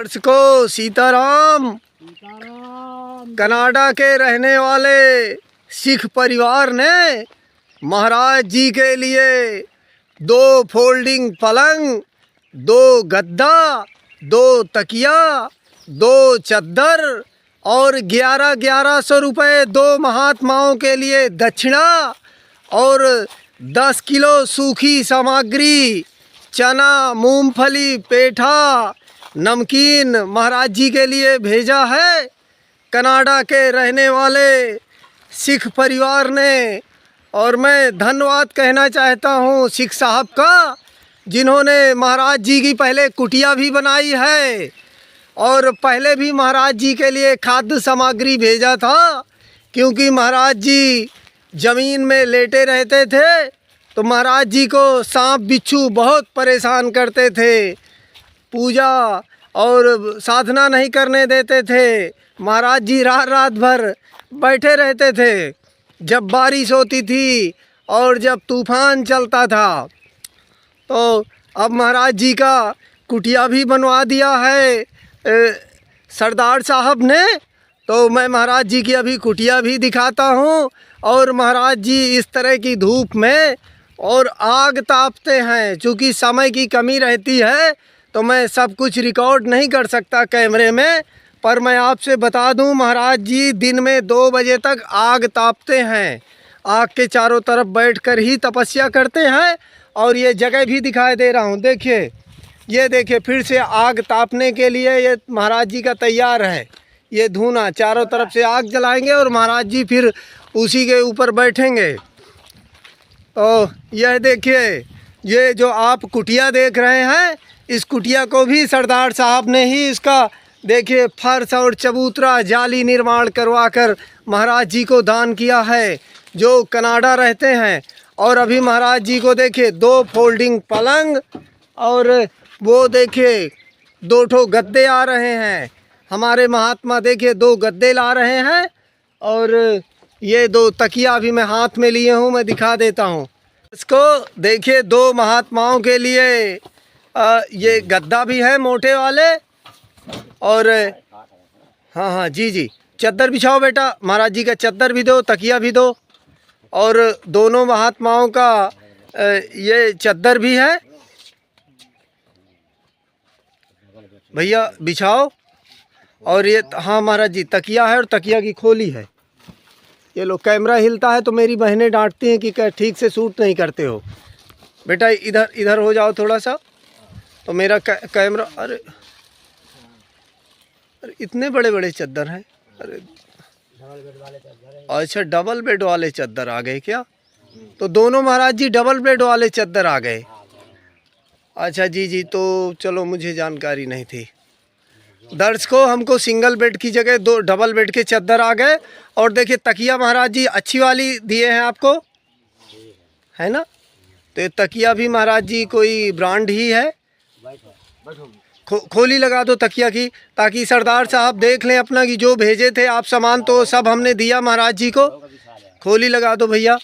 दर्शकों सीताराम। कनाडा के रहने वाले सिख परिवार ने महाराज जी के लिए 2 फोल्डिंग पलंग, 2 गद्दा, 2 तकिया, 2 चद्दर और 1100 रुपये 2 महात्माओं के लिए दक्षिणा और 10 किलो सूखी सामग्री, चना, मूंगफली, पेठा, नमकीन महाराज जी के लिए भेजा है। कनाडा के रहने वाले सिख परिवार ने। और मैं धन्यवाद कहना चाहता हूँ सिख साहब का, जिन्होंने महाराज जी की पहले कुटिया भी बनाई है और पहले भी महाराज जी के लिए खाद्य सामग्री भेजा था। क्योंकि महाराज जी ज़मीन में लेटे रहते थे तो महाराज जी को सांप बिच्छू बहुत परेशान करते थे, पूजा और साधना नहीं करने देते थे। महाराज जी रात रात भर बैठे रहते थे। जब बारिश होती थी और जब तूफान चलता था तो अब महाराज जी का कुटिया भी बनवा दिया है सरदार साहब ने। तो मैं महाराज जी की अभी कुटिया भी दिखाता हूँ। और महाराज जी इस तरह की धूप में और आग तापते हैं। चूँकि समय की कमी रहती है तो मैं सब कुछ रिकॉर्ड नहीं कर सकता कैमरे में, पर मैं आपसे बता दूं महाराज जी दिन में 2 बजे तक आग तापते हैं। आग के चारों तरफ बैठकर ही तपस्या करते हैं। और ये जगह भी दिखाई दे रहा हूँ, देखिए, ये देखिए फिर से आग तापने के लिए ये महाराज जी का तैयार है। ये धुना चारों तरफ से आग जलाएंगे और महाराज जी फिर उसी के ऊपर बैठेंगे। तो यह देखिए, ये जो आप कुटिया देख रहे हैं, इस कुटिया को भी सरदार साहब ने ही इसका देखिए फर्श और चबूतरा जाली निर्माण करवाकर महाराज जी को दान किया है, जो कनाडा रहते हैं। और अभी महाराज जी को देखिए 2 फोल्डिंग पलंग और वो देखिए 2 ठो गद्दे आ रहे हैं। हमारे महात्मा देखिए 2 गद्दे ला रहे हैं और ये 2 तकिया भी मैं हाथ में लिए हूँ, मैं दिखा देता हूँ इसको। देखिए 2 महात्माओं के लिए ये गद्दा भी है मोटे वाले। और हाँ जी जी, चद्दर बिछाओ बेटा, महाराज जी का चद्दर भी दो, तकिया भी दो। और दोनों महात्माओं का ये चद्दर भी है भैया, बिछाओ। और ये हाँ महाराज जी तकिया है और तकिया की खोली है। ये लो, कैमरा हिलता है तो मेरी बहनें डांटती हैं कि ठीक से शूट नहीं करते हो। बेटा इधर हो जाओ थोड़ा सा, तो मेरा कैमरा। अरे इतने बड़े बड़े चद्दर हैं। अरे अच्छा, डबल बेड वाले चद्दर आ गए क्या? तो दोनों महाराज जी डबल बेड वाले चद्दर आ गए। अच्छा जी, तो चलो, मुझे जानकारी नहीं थी। दर्शकों, हमको सिंगल बेड की जगह 2 डबल बेड के चद्दर आ गए। और देखिए तकिया महाराज जी अच्छी वाली दिए हैं आपको, है ना? तो ये तकिया भी महाराज जी कोई ब्रांड ही है। खोली लगा दो तकिया की, ताकि सरदार साहब देख लें अपना कि जो भेजे थे आप सामान तो सब हमने दिया महाराज जी को। खोली लगा दो भैया।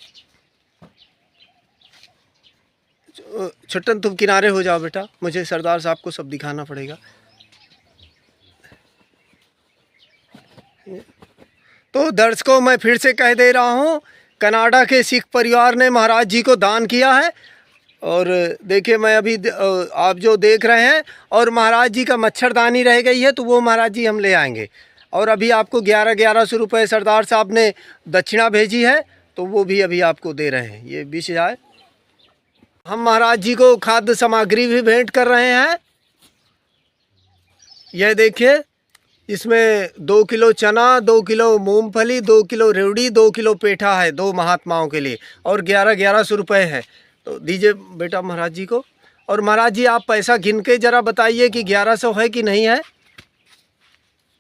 छुट्टन तुम किनारे हो जाओ बेटा, मुझे सरदार साहब को सब दिखाना पड़ेगा। तो दर्शकों, मैं फिर से कह दे रहा हूँ, कनाडा के सिख परिवार ने महाराज जी को दान किया है। और देखिए मैं अभी आप जो देख रहे हैं, और महाराज जी का मच्छरदानी रह गई है तो वो महाराज जी हम ले आएंगे। और अभी आपको 1100 रुपये सरदार साहब ने दक्षिणा भेजी है, तो वो भी अभी आपको दे रहे हैं। ये 20,000। हम महाराज जी को खाद्य सामग्री भी भेंट कर रहे हैं। यह देखिए, इसमें 2 किलो चना, 2 किलो मूंगफली, 2 किलो रेवड़ी, 2 किलो पेठा है 2 महात्माओं के लिए। और 1100 रुपये है। तो दीजिए बेटा महाराज जी को। और महाराज जी आप पैसा गिन के ज़रा बताइए कि 1100 है कि नहीं है।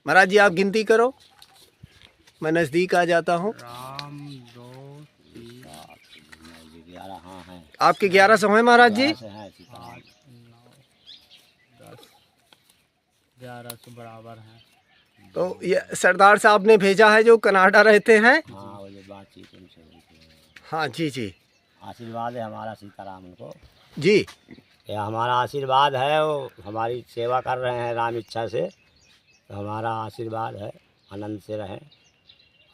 महाराज जी आप गिनती करो, मैं नज़दीक आ जाता हूँ। आपके 1100 हैं महाराज जी? 1100 बराबर है। तो ये सरदार साहब ने भेजा है जो कनाडा रहते हैं। हाँ जी, आशीर्वाद है हमारा सीताराम उनको जी। ये हमारा आशीर्वाद है, वो हमारी सेवा कर रहे हैं राम इच्छा से, तो हमारा आशीर्वाद है आनंद से रहें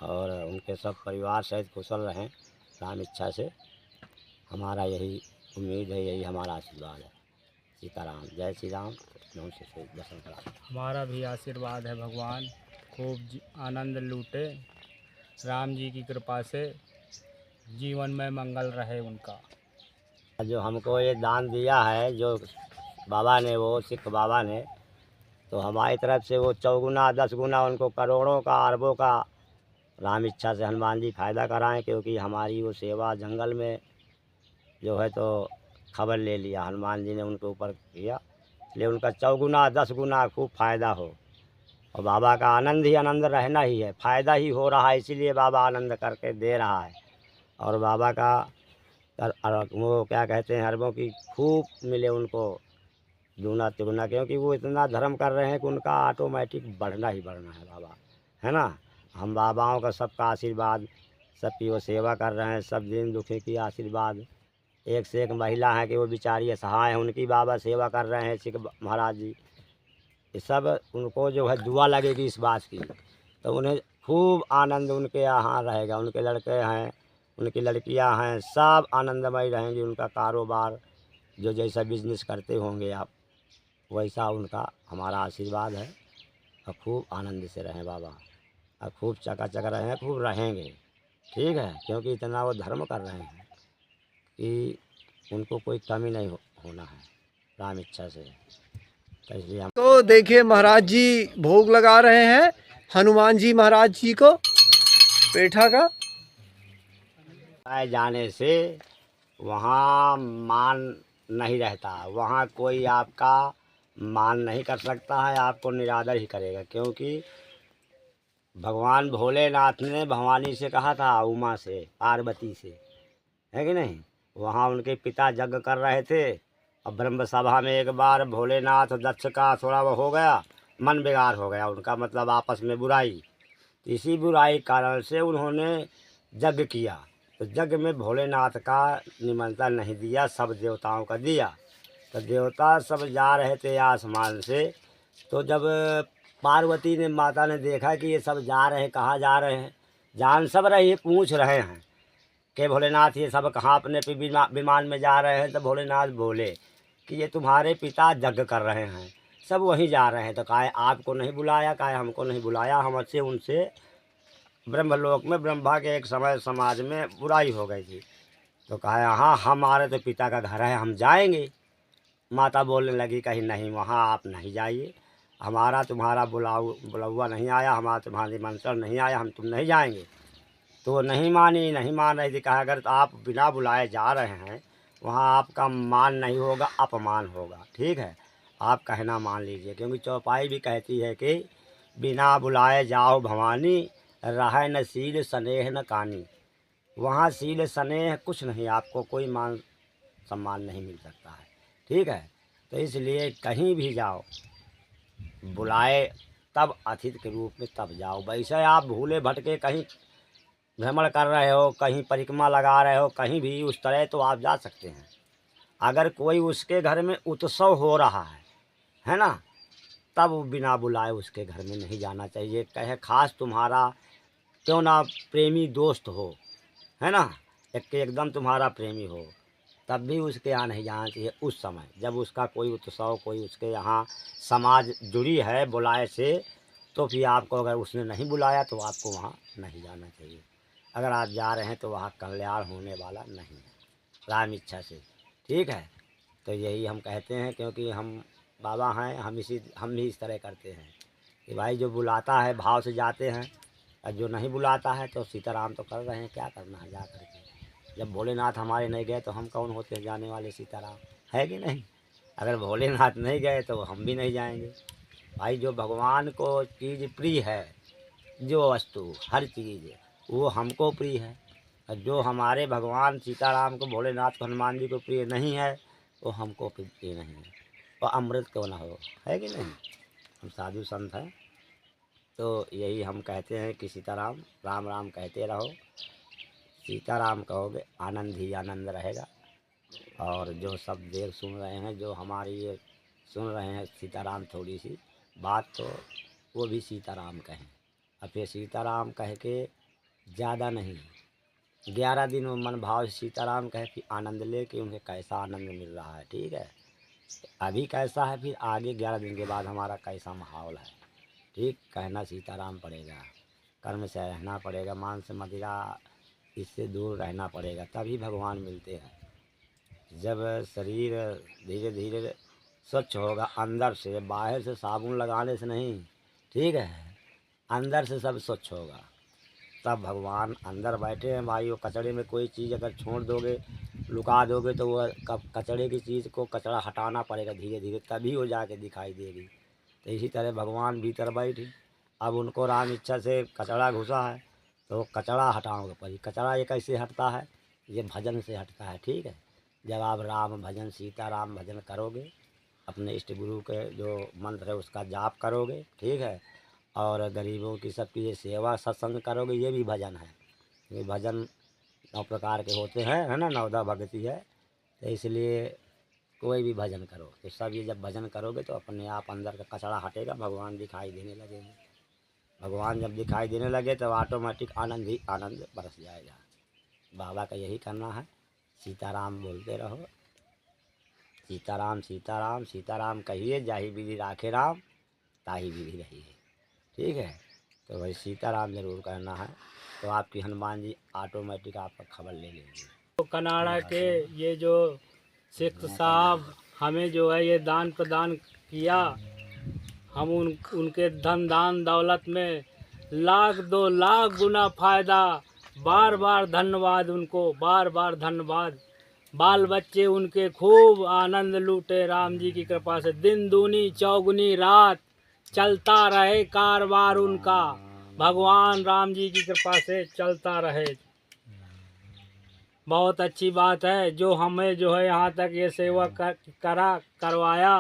और उनके सब परिवार सहित कुशल रहें राम इच्छा से। हमारा यही उम्मीद है, यही हमारा आशीर्वाद है। सीताराम, जय श्री राम। नमस्ते से दर्शन करा। हमारा भी आशीर्वाद है, भगवान खूब आनंद लूटे, राम जी की कृपा से जीवन में मंगल रहे उनका। जो हमको ये दान दिया है जो बाबा ने, वो सिख बाबा ने, तो हमारी तरफ से वो 4 गुना 10 गुना उनको करोड़ों का अरबों का राम इच्छा से हनुमान जी फ़ायदा कराएं, क्योंकि हमारी वो सेवा जंगल में जो है तो खबर ले लिया हनुमान जी ने उनके ऊपर किया, इसलिए उनका 4 गुना 10 गुना खूब फ़ायदा हो। और बाबा का आनंद ही आनंद रहना ही है, फ़ायदा ही हो रहा है, इसीलिए बाबा आनंद करके दे रहा है। और बाबा का वो क्या कहते हैं, अरबों की खूब मिले उनको दूना तिगुना, क्योंकि वो इतना धर्म कर रहे हैं कि उनका ऑटोमेटिक बढ़ना ही बढ़ना है बाबा, है ना। हम बाबाओं का सबका आशीर्वाद, सबकी वो सेवा कर रहे हैं, सब दिन दुखी की आशीर्वाद। एक से एक महिला है कि वो बेचारी असहाय हैं, उनकी बाबा सेवा कर रहे हैं सिख महाराज जी। ये सब उनको जो है दुआ लगेगी इस बात की, तो उन्हें खूब आनंद उनके यहाँ रहेगा। उनके लड़के हैं, उनकी लड़कियां हैं, सब आनंदमय रहेंगी। उनका कारोबार जो जैसा बिजनेस करते होंगे आप, वैसा उनका हमारा आशीर्वाद है। और खूब आनंद से रहें बाबा, और खूब चकाचक रहें, खूब रहेंगे, ठीक है, क्योंकि इतना वो धर्म कर रहे हैं कि उनको कोई कमी नहीं होना है राम इच्छा से। तो इसलिए हम तो देखिए महाराज जी भोग लगा रहे हैं हनुमान जी महाराज जी को पेठा का। आए जाने से वहाँ मान नहीं रहता, वहाँ कोई आपका मान नहीं कर सकता है, आपको निरादर ही करेगा। क्योंकि भगवान भोलेनाथ ने भवानी से कहा था, उमा से, पार्वती से, है कि नहीं। वहाँ उनके पिता यज्ञ कर रहे थे, और ब्रह्म सभा में एक बार भोलेनाथ दक्ष का थोड़ा वो हो गया, मन बिगाड़ हो गया उनका, मतलब आपस में बुराई। तो इसी बुराई कारण से उन्होंने यज्ञ किया, तो यज्ञ में भोलेनाथ का निमंत्रण नहीं दिया, सब देवताओं का दिया। तो देवता सब जा रहे थे आसमान से, तो जब पार्वती ने, माता ने देखा कि ये सब जा रहे हैं, कहाँ जा रहे हैं, जान सब रही है, पूछ रहे हैं कि भोलेनाथ ये सब कहाँ अपने पे विमान में जा रहे हैं। तो भोलेनाथ बोले कि ये तुम्हारे पिता यज्ञ कर रहे हैं, सब वहीं जा रहे हैं। तो कहा आपको नहीं बुलाया, कहा हमको नहीं बुलाया, हमसे उनसे ब्रह्मलोक में ब्रह्मा के एक समय समाज में बुराई हो गई थी। तो कहा हाँ, हमारे तो पिता का घर है, हम जाएंगे। माता बोलने लगी, कहीं नहीं, वहाँ आप नहीं जाइए, हमारा तुम्हारा बुलावा नहीं आया, हमारा तुम्हारा निमंत्रण नहीं आया, हम तुम नहीं जाएंगे। तो वो नहीं मानी, नहीं मान रही थी। कहा अगर तो आप बिना बुलाए जा रहे हैं, वहाँ आपका मान नहीं होगा, अपमान होगा, ठीक है, आप कहना मान लीजिए। क्योंकि चौपाई भी कहती है कि बिना बुलाए जाओ भवानी, रहे न सील स्नेह न कानी। वहाँ सील स्नेह कुछ नहीं, आपको कोई मान सम्मान नहीं मिल सकता है, ठीक है। तो इसलिए कहीं भी जाओ, बुलाए तब अतिथि के रूप में तब जाओ। वैसे आप भूले भटके कहीं भ्रमण कर रहे हो, कहीं परिक्रमा लगा रहे हो, कहीं भी उस तरह तो आप जा सकते हैं। अगर कोई उसके घर में उत्सव हो रहा है ना, तब बिना बुलाए उसके घर में नहीं जाना चाहिए। कहे खास तुम्हारा क्यों ना प्रेमी दोस्त हो, है ना, एकदम तुम्हारा प्रेमी हो, तब भी उसके यहाँ नहीं जाना चाहिए। उस समय जब उसका कोई उत्सव, कोई उसके यहाँ समाज जुड़ी है बुलाए से, तो फिर आपको अगर उसने नहीं बुलाया तो आपको वहाँ नहीं जाना चाहिए। अगर आप जा रहे हैं तो वहाँ कल्याण होने वाला नहीं है राम इच्छा से, ठीक है। तो यही हम कहते हैं, क्योंकि हम बाबा हैं, हम भी इस तरह करते हैं कि भाई जो बुलाता है भाव से जाते हैं, और जो नहीं बुलाता है तो सीताराम तो कर रहे हैं, क्या करना है जा करके। जब भोलेनाथ हमारे नहीं गए तो हम कौन होते हैं जाने वाले, सीताराम है कि नहीं। अगर भोलेनाथ नहीं गए तो हम भी नहीं जाएंगे। भाई जो भगवान को चीज़ प्रिय है, जो वस्तु हर चीज़ वो हमको प्रिय है, और जो हमारे भगवान सीताराम को, भोलेनाथ को, हनुमान जी को प्रिय नहीं है, वो हमको प्रिय नहीं है। और अमृत क्यों ना हो, है कि नहीं। हम साधु संत हैं, तो यही हम कहते हैं कि सीताराम, राम राम कहते रहो, सीताराम कहोगे आनंद ही आनंद रहेगा। और जो सब देख सुन रहे हैं, जो हमारी ये सुन रहे हैं सीताराम थोड़ी सी बात, तो वो भी सीताराम कहें। अब ये सीताराम कह के ज़्यादा नहीं, 11 दिन वो मन भाव से सीताराम कहे, फिर आनंद ले कि उन्हें कैसा आनंद मिल रहा है। ठीक है, अभी कैसा है, फिर आगे 11 दिन के बाद हमारा कैसा माहौल है। ठीक, कहना सीताराम पड़ेगा, कर्म से रहना पड़ेगा, मांस मदिरा इससे दूर रहना पड़ेगा, तभी भगवान मिलते हैं। जब शरीर धीरे धीरे स्वच्छ होगा अंदर से, बाहर से साबुन लगाने से नहीं, ठीक है, अंदर से सब स्वच्छ होगा, तब भगवान अंदर बैठे हैं। भाई वो कचड़े में कोई चीज़ अगर छोड़ दोगे, लुका दोगे, तो वो कचड़े की चीज़ को कचड़ा हटाना पड़ेगा धीरे धीरे, तभी वो जाके दिखाई देगी। तो इसी तरह भगवान भीतर बैठे, अब उनको राम इच्छा से कचड़ा घुसा है, तो कचड़ा हटाओगे पड़ी। कचड़ा ये कैसे हटता है, ये भजन से हटता है। ठीक है, जब आप राम भजन सीताराम भजन करोगे, अपने इष्ट गुरु के जो मंत्र है उसका जाप करोगे, ठीक है, और गरीबों की सबकी ये सेवा सत्संग करोगे, ये भी भजन है। ये भजन 9 प्रकार के होते हैं, है ना, 9 भक्ति है। तो इसलिए कोई भी भजन करो, तो सब ये जब भजन करोगे तो अपने आप अंदर का कचड़ा हटेगा, भगवान दिखाई देने लगेंगे। भगवान जब दिखाई देने लगे तो ऑटोमेटिक आनंद ही आनंद बरस जाएगा। बाबा का यही करना है, सीताराम बोलते रहो, सीताराम सीताराम सीताराम कहिए, जाही विधि राखे राम, ताही विधि रहिए। ठीक है, तो भाई सीताराम जरूर करना है, तो आपकी हनुमान जी ऑटोमेटिक आपका खबर ले लेंगे। तो कनाडा के ये जो सिख साहब हमें जो है ये दान प्रदान किया, हम उनके धन दान दौलत में 1,00,000 2 लाख गुना फ़ायदा, बार बार धन्यवाद उनको, बार बार धन्यवाद। बाल बच्चे उनके खूब आनंद लूटे राम जी की कृपा से, दिन दूनी चौगुनी रात चलता रहे कारोबार उनका, भगवान राम जी की कृपा से चलता रहे। बहुत अच्छी बात है जो हमें जो है यहाँ तक ये सेवा करवाया,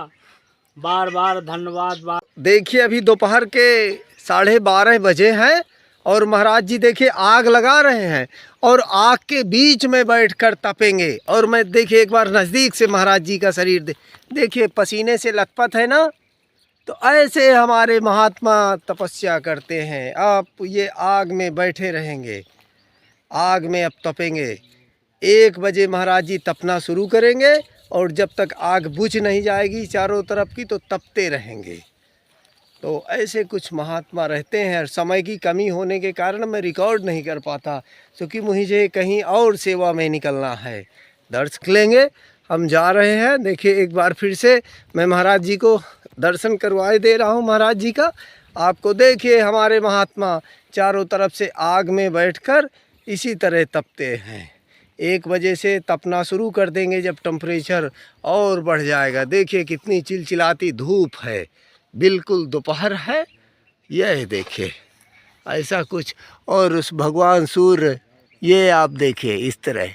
बार बार धन्यवाद। देखिए अभी दोपहर के 12:30 बजे हैं और महाराज जी देखिए आग लगा रहे हैं और आग के बीच में बैठकर तपेंगे। और मैं देखिए एक बार नज़दीक से महाराज जी का शरीर देखिए पसीने से लथपथ है ना। तो ऐसे हमारे महात्मा तपस्या करते हैं। आप ये आग में बैठे रहेंगे, आग में अब तपेंगे। 1 बजे महाराज जी तपना शुरू करेंगे और जब तक आग बुझ नहीं जाएगी चारों तरफ की तो तपते रहेंगे। तो ऐसे कुछ महात्मा रहते हैं। और समय की कमी होने के कारण मैं रिकॉर्ड नहीं कर पाता, क्योंकि मुझे कहीं और सेवा में निकलना है। दर्शक लेंगे, हम जा रहे हैं। देखिए एक बार फिर से मैं महाराज जी को दर्शन करवाए दे रहा हूँ। महाराज जी का आपको देखिए, हमारे महात्मा चारों तरफ से आग में बैठकर इसी तरह तपते हैं। 1 बजे से तपना शुरू कर देंगे जब टेम्परेचर और बढ़ जाएगा। देखिए कितनी चिलचिलाती धूप है, बिल्कुल दोपहर है। यह देखिए ऐसा कुछ, और उस भगवान सूर्य ये आप देखिए इस तरह